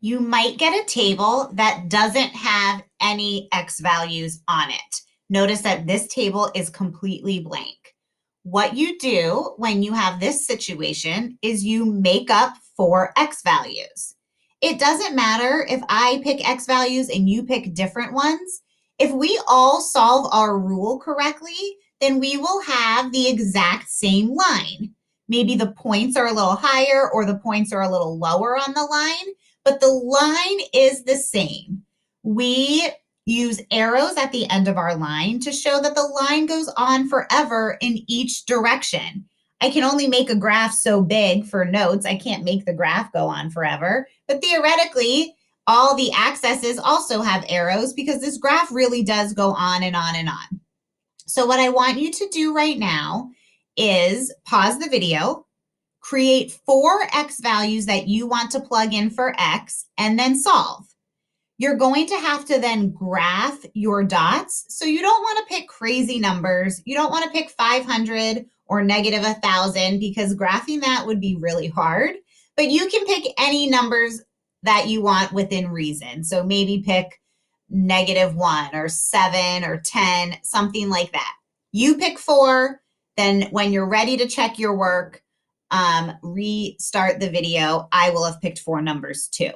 you might get a table that doesn't have any X values on it. Notice that this table is completely blank. What you do when you have this situation is you make up 4 X values. It doesn't matter if I pick X values and you pick different ones. If we all solve our rule correctly, then we will have the exact same line. Maybe the points are a little higher or the points are a little lower on the line, but the line is the same. We use arrows at the end of our line to show that the line goes on forever in each direction. I can only make a graph so big for notes. I can't make the graph go on forever, but theoretically, all the axes also have arrows because this graph really does go on and on and on. So what I want you to do right now is pause the video, create 4 X values that you want to plug in for X, and then solve. You're going to have to then graph your dots. So you don't want to pick crazy numbers. You don't want to pick 500 or negative 1,000 because graphing that would be really hard. But you can pick any numbers that you want within reason. So maybe pick -1 or 7 or 10, something like that. You pick 4, then when you're ready to check your work, restart the video. I will have picked 4 numbers too.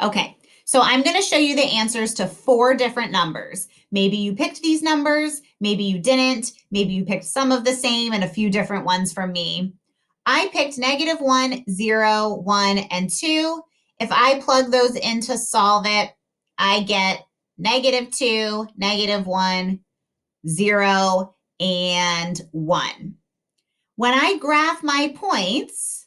Okay, so I'm going to show you the answers to 4 different numbers. Maybe you picked these numbers, maybe you didn't, maybe you picked some of the same and a few different ones from me. I picked -1, 0, 1, and 2. If I plug those in to solve it, I get -2, -1, 0, and 1. When I graph my points,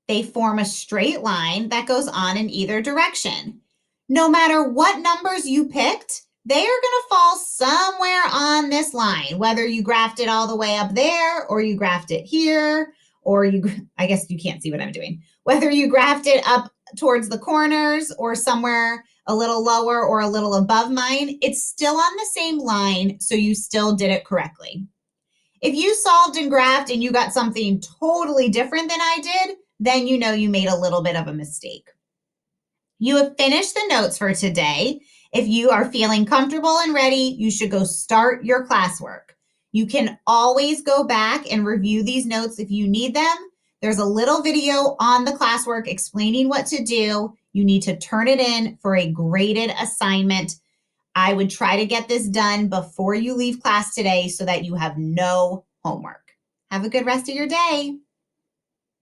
they form a straight line that goes on in either direction. No matter what numbers you picked, they are going to fall somewhere on this line, whether you graphed it all the way up there or you graphed it here, or I guess you can't see what I'm doing, whether you graphed it up towards the corners or somewhere a little lower or a little above mine, it's still on the same line, so you still did it correctly. If you solved and graphed and you got something totally different than I did, then you know you made a little bit of a mistake. You have finished the notes for today. If you are feeling comfortable and ready, you should go start your classwork. You can always go back and review these notes if you need them. There's a little video on the classwork explaining what to do. You need to turn it in for a graded assignment. I would try to get this done before you leave class today so that you have no homework. Have a good rest of your day.